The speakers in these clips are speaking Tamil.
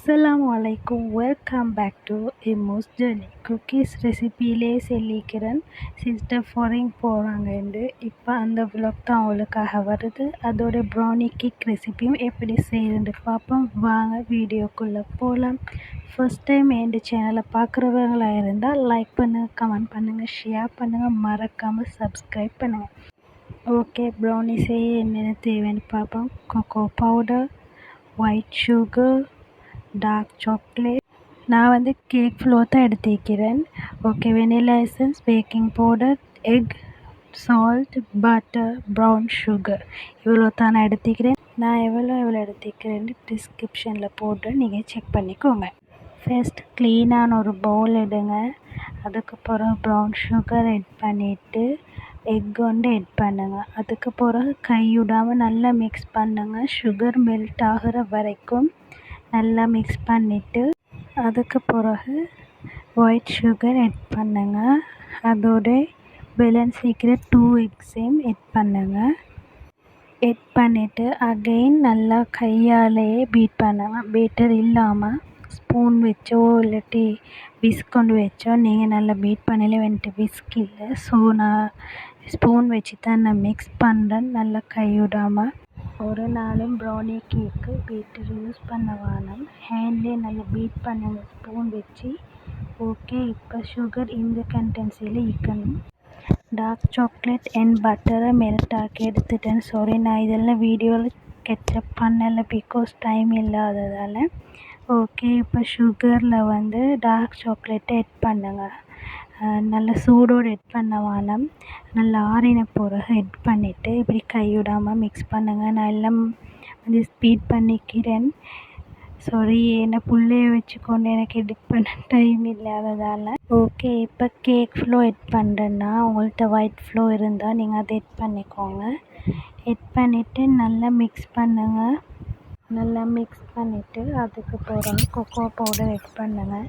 Assalamualaikum, welcome back to Immo's Journey. Cookies ரெசிபியிலே சொல்லிக்கிறேன் சிஸ்டர் ஃபாரின் போகிறாங்கண்டு. இப்போ அந்த விலாக் தான் அவங்களுக்காக வருது. அதோட ப்ரௌனி கேக் ரெசிபியும் எப்படி செய்யணுன்னு பார்ப்போம். வாங்க வீடியோக்குள்ளே போகலாம். ஃபர்ஸ்ட் டைம் என் சேனலை பார்க்குறவங்களாக இருந்தால் லைக் பண்ணுங்கள், கமெண்ட் பண்ணுங்கள், ஷேர் பண்ணுங்கள், மறக்காமல் சப்ஸ்கிரைப் பண்ணுங்கள். ஓகே, ப்ரௌனி செய்ய என்னென்ன தேவைன்னு பார்ப்போம். Cocoa powder, white sugar, dark chocolate. நான் வந்து கேக் ஃப்ளோர் தான் எடுத்துக்கிறேன். Okay, vanilla essence, baking powder, egg, salt, butter, brown sugar, இவ்வளோ தான் நான் எடுத்துக்கிறேன். நான் எவ்வளோ எடுத்துக்கிறேன்னு டிஸ்கிரிப்ஷனில் போட்டு நீங்கள் செக் பண்ணிக்கோங்க. ஃபர்ஸ்ட் க்ளீனான ஒரு பவுல் எடுங்க. அதுக்கு பிறகு ப்ரௌன் சுகர் எட் பண்ணிவிட்டு எக் வந்து எட் பண்ணுங்கள். அதுக்கு பிறகு கைவிடாமல் நல்லா மிக்ஸ் பண்ணுங்கள். சுகர் மெல்ட் ஆகிற வரைக்கும் நல்லா மிக்ஸ் பண்ணிவிட்டு அதுக்கு பிறகு ஒயிட் சுகர் எட் பண்ணுங்கள். அதோட பேலன்ஸ் இருக்கிற 2 எக்ஸையும் எட் பண்ணுங்கள். எட் பண்ணிவிட்டு அகைன் நல்லா கையாலேயே பீட் பண்ணுங்கள். பீட்டர் இல்லாமல் ஸ்பூன் வச்சோ இல்லாட்டி விஸ்க் கொண்டு வச்சோ நீங்கள் நல்லா பீட் பண்ணல. வந்துட்டு விஸ்க் இல்லை, ஸோ நான் ஸ்பூன் வச்சு தான் நான் மிக்ஸ் பண்ணுறேன். நல்லா கைவிடாமல். ஒரு நாளும் ப்ரௌனி கேக்கு பீட்டர் யூஸ் பண்ண வேணாம். ஹேண்ட்லேயே நல்லா பீட் பண்ணுங்கள் ஸ்பூன் வச்சு. ஓகே, இப்போ சுகர் இந்த கண்டென்சியில் இருக்கணும். Dark chocolate and Pattarai melt ஆக்கி எடுத்துட்டேன். சாரி, நான் இதெல்லாம் வீடியோவில் கெச்சப் பண்ணலை பிகாஸ் டைம் இல்லாததால். ஓகே, இப்போ சுகரில் வந்து டார்க் சாக்லேட்டை எட் பண்ணுங்கள். நல்லா சூடோடு எட் பண்ண வேணாம். நல்லா ஆறின பிறகு எட் பண்ணிவிட்டு இப்படி கைவிடாமல் மிக்ஸ் பண்ணுங்கள். நான் எல்லாம் வந்து ஸ்பீட் பண்ணிக்கிறேன். சாரி, என்னை புள்ளைய வச்சுக்கொண்டு எனக்கு எடிட் பண்ண டைம் இல்லாததால். ஓகே, இப்போ கேக் ஃப்ளோ எட் பண்ணுறேன்னா உங்கள்கிட்ட ஒயிட் ஃப்ளோ இருந்தால் நீங்கள் அதை எட் பண்ணிக்கோங்க. எட் பண்ணிவிட்டு நல்லா மிக்ஸ் பண்ணுங்கள். நல்லா மிக்ஸ் பண்ணிவிட்டு அதுக்கு பிறகு கொக்கோ பவுடர் எட் பண்ணுங்கள்.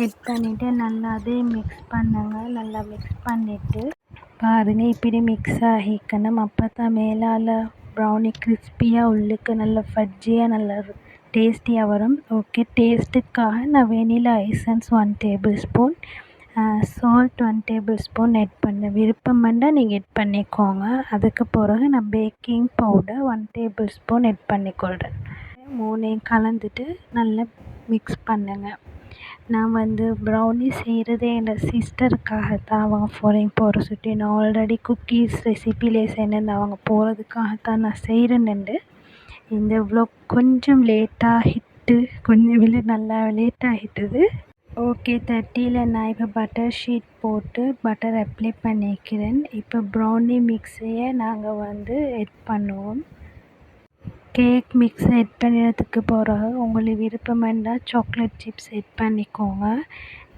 எட் பண்ணிவிட்டு நல்லா அதே மிக்ஸ் பண்ணுங்கள். நல்லா மிக்ஸ் பண்ணிவிட்டு பாருங்கள், இப்படி மிக்ஸ் ஆகிக்கணும். அப்போ தான் மேலால் ப்ரௌனி கிறிஸ்பியாக உள்ளுக்கு நல்லா ஃபட்ஜியாக நல்லா டேஸ்டியாக வரும். ஓகே, டேஸ்ட்டுக்காக நான் vanilla essence 1 tablespoon, salt 1 tablespoon add பண்ணேன். விருப்பம் வேண்டால் நீங்கள் எட் பண்ணிக்கோங்க. அதுக்கு பிறகு நான் baking powder 1 tablespoon add பண்ணிக்கொள்கிறேன். மூணையும் கலந்துட்டு நல்லா மிக்ஸ் பண்ணுங்கள். நான் வந்து ப்ரௌனி செய்கிறதே என் சிஸ்டருக்காக தான். அவங்க ஃபாரின் போகிற சுற்றி நான் ஆல்ரெடி குக்கீஸ் ரெசிபிலே சொன்னேன். அவங்க போகிறதுக்காக தான் நான் செய்கிறேன்னு. இந்த விலாக் கொஞ்சம் லேட்டாகிட்டு, கொஞ்சம் இல்லை நல்லா லேட்டாகிட்டுது. ஓகே, 30ல் நான் இப்போ பட்டர் ஷீட் போட்டு பட்டர் அப்ளை பண்ணிக்கிறேன். இப்போ ப்ரௌனி மிக்ஸையை நாங்கள் வந்து எட் பண்ணுவோம். கேக் மிக்ஸ் எட் பண்ணினதுக்கு பிறகு உங்களுக்கு விருப்பம் இருந்தால் சாக்லேட் சிப்ஸ் எட் பண்ணிக்கோங்க.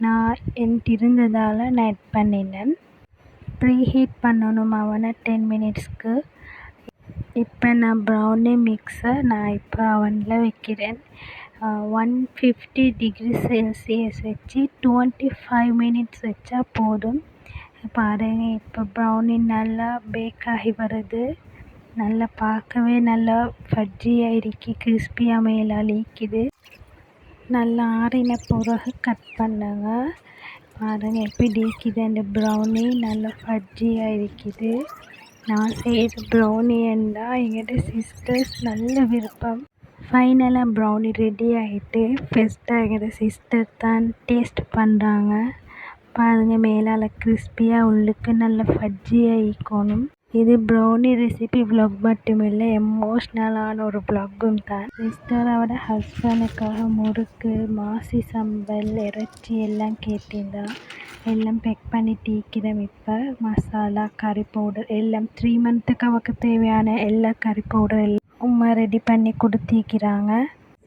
நான் என்கிட்ட இருந்ததால் நான் எட் பண்ணினேன். ப்ரீ ஹீட் பண்ணணும் அவனை 10 மினிட்ஸ்க்கு. இப்போ நான் ப்ரௌனி மிக்ஸை நான் இப்போ அவனில் வைக்கிறேன். 150 டிகிரி செல்சியஸ் வச்சு 25 மினிட்ஸ் வச்சா போதும். பாருங்கள், இப்போ ப்ரௌனி நல்லா பேக் ஆகி வருது. நல்லா பார்க்கவே நல்லா ஃபட்ஜியாக இருக்கி, கிறிஸ்பியாக மேலால் ஈக்குது. நல்லா ஆறின பிறகு கட் பண்ணுங்க. பாருங்கள் எப்படி இருக்குது அந்த ப்ரௌனி, நல்லா ஃபட்ஜியாக இருக்குது. நான் செய்கிற ப்ரௌனி என்றால் எங்கிட்ட சிஸ்டர்ஸ் நல்ல விருப்பம். ஃபைனலாக ப்ரௌனி ரெடி ஆகிட்டு ஃபஸ்ட்டாக எங்கிட்ட சிஸ்டர் தான் டேஸ்ட் பண்ணுறாங்க. பாருங்கள், மேலால் கிறிஸ்பியாக உள்ளுக்கு நல்லா ஃபட்ஜியாக ஈக்கணும். இது ப்ரௌனி ரெசிபி விலாக் மட்டும் இல்லை, எமோஷ்னலான ஒரு விலாகும் தான். சிஸ்டரோட ஹஸ்பண்டுக்காக முறுக்கு, மாசி சம்பல், இறைச்சி எல்லாம் கேட்டிருந்தா எல்லாம் பேக் பண்ணி டீக்கிறேன். இப்போ மசாலா, கறி பவுடர் எல்லாம் 3 மந்த்துக்கு அவருக்கு தேவையான எல்லா கறி பவுடர் எல்லாம் ரெடி பண்ணி கொடுத்திக்கிறாங்க.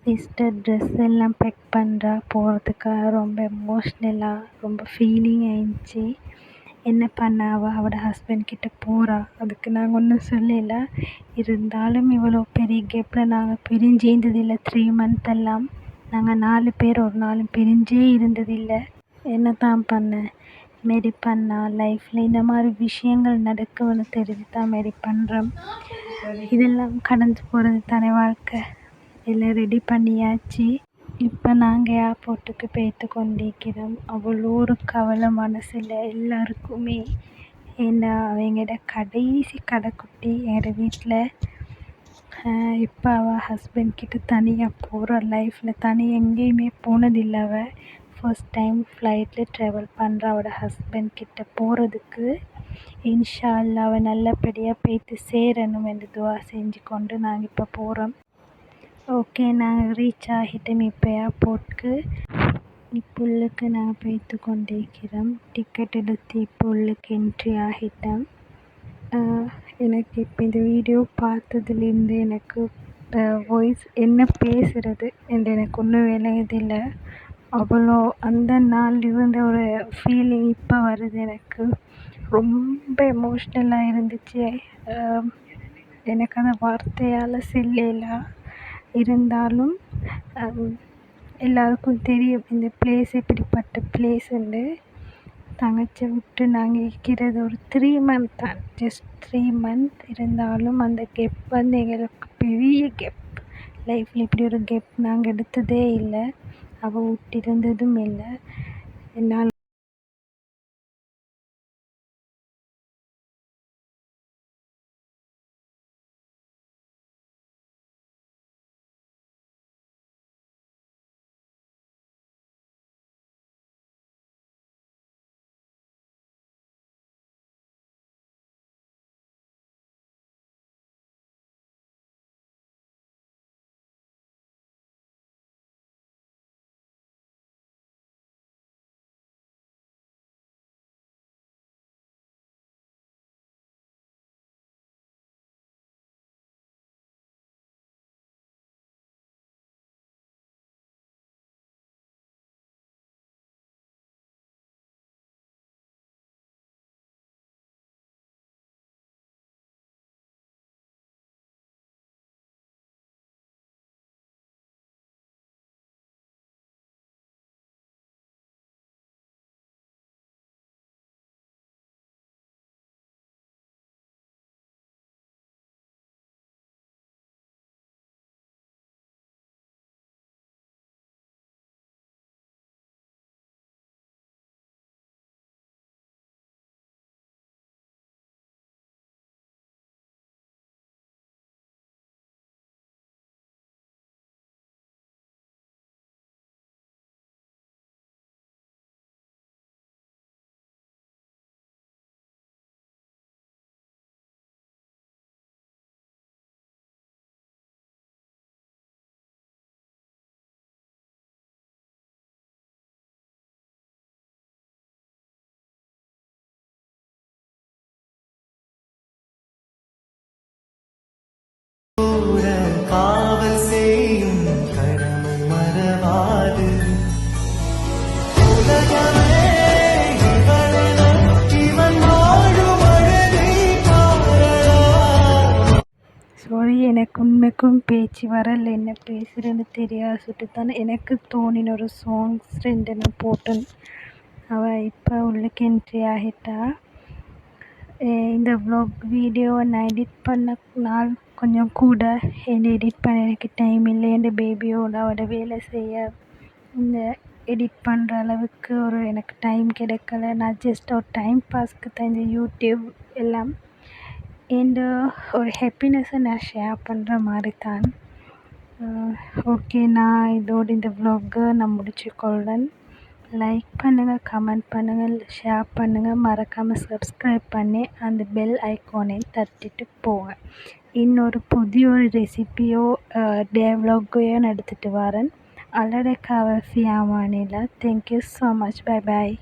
சிஸ்டர் ட்ரெஸ் எல்லாம் பேக் பண்ணுறா போகிறதுக்காக. ரொம்ப எமோஷ்னலாக ரொம்ப ஃபீலிங் ஆயிடுச்சு. என்ன பண்ண அவளோட ஹஸ்பண்ட் கிட்டே போகிறா. அதுக்கு நாங்கள் ஒன்றும் சொல்லலை. இருந்தாலும் இவ்வளோ பெரிய கேப்பில் நாங்கள் பிரிஞ்சு இருந்ததில்லை. 3 மந்த் எல்லாம் நாங்கள் 4 பேர் ஒரு நாளும் பிரிஞ்சே இருந்ததில்லை. என்ன தான் பண்ண மாரி பண்ணால் லைஃப்பில் இந்த மாதிரி விஷயங்கள் நடக்கும்னு தெரிஞ்சு தான் மாரி பண்ணுறோம். இதெல்லாம் கடந்து போகிறது தானே வாழ்க்கை. எல்லாம் ரெடி பண்ணியாச்சு. இப்போ நாங்கள் ஏர்போர்ட்டுக்கு போய்த்து கொண்டிருக்கிறோம். அவ்வளோ ஒரு கவலை மனசில் எல்லாருக்குமே. ஏன்னா அவங்களோட கடைசி கடைக்குட்டி எங்கள் வீட்டில். இப்போ அவள் ஹஸ்பண்ட் கிட்ட தனியாக போகிற லைஃப்பில் தனியாக எங்கேயுமே போனதில்லை. அவள் ஃபர்ஸ்ட் டைம் ஃப்ளைட்டில் ட்ராவல் பண்ணுற அவளோட ஹஸ்பண்ட் கிட்ட போகிறதுக்கு. இன்ஷா அல்லாஹ் அவள் நல்லபடியாக போய்த்து சேரணும் என்று துவா செஞ்சு கொண்டு நாங்கள் இப்போ போகிறோம். ஓகே, நாங்கள் ரீச் ஆகிட்டோம் இப்போ ஏர்போர்ட்டுக்கு. இப்போ உள்ளுக்கு நாங்கள் போய்த்து கொண்டிருக்கிறோம். டிக்கெட் எடுத்து இப்போ உள்ளுக்கு என்ட்ரி ஆகிட்டோம். எனக்கு இப்போ இந்த வீடியோ பார்த்ததுலேருந்து எனக்கு வாய்ஸ் என்ன பேசுகிறது என்று எனக்கு ஒன்றும் விளங்குதில்லை. அவ்வளோ அந்த நாள் இருந்த ஒரு ஃபீலிங் இப்போ வருது எனக்கு. ரொம்ப எமோஷ்னலாக இருந்துச்சு. எனக்கு அந்த வார்த்தையால் சொல்லலாம். இருந்தாலும் எல்லாருக்கும் தெரியும் இந்த பிளேஸ் எப்படிப்பட்ட பிளேஸுன்னு. தங்கச்சியை விட்டு நாங்கள் இருக்கிறது ஒரு 3 month தான், ஜஸ்ட் 3 month. இருந்தாலும் அந்த கெப் வந்து எங்களுக்கு பெரிய கெப். லைஃப்பில் இப்படி ஒரு கெப் நாங்கள் எடுத்ததே இல்லை. அவள் விட்டு இருந்ததும் இல்லை. என்னால் காவல் செய்யும் கடமை மறவாது. உலகமே இவளென இவன் வாழும் அழகை பாரடா. சாரி, எனக்கு உண்மைக்கும் பேச்சு வரல, என்ன பேசுகிறேன்னு தெரியாது. சுட்டுத்தான் எனக்கு தோணின ஒரு சாங்ஸ் 2 நான் போட்டேன். அவள் இப்போ உள்ளுக்கு என்ட்ரி ஆகிட்டா. இந்த வ்ளாக் வீடியோவை நான் எடிட் பண்ண நாள் கொஞ்சம் கூட. என்னை எடிட் பண்ண எனக்கு டைம் இல்லை. என் பேபியோட அவட வேலை செய்ய இந்த எடிட் பண்ணுற அளவுக்கு எனக்கு டைம் கிடைக்கல. நான் ஜஸ்ட் ஒரு டைம் பாஸ்க்கு தான் இந்த யூடியூப் எல்லாம் இந்த ஒரு ஹாப்பினஸை நான் ஷேர் பண்ணுற மாதிரி தான். ஓகே, நான் இதோடு இந்த வ்ளாகை நான் முடிச்சுக்கொள்கிறேன். லைக் பண்ணுங்கள், கமெண்ட் பண்ணுங்கள், ஷேர் பண்ணுங்கள். மறக்காமல் சப்ஸ்கிரைப் பண்ணி அந்த பெல் ஐக்கானையும் தட்டிட்டு போங்க. இன்னொரு புதிய ஒரு ரெசிபியோ டே வ்ளாகையோ நான் எடுத்துகிட்டு வரேன். அலடக்காவ ஃபியாமானிலா. Thank you so much. பை பாய்.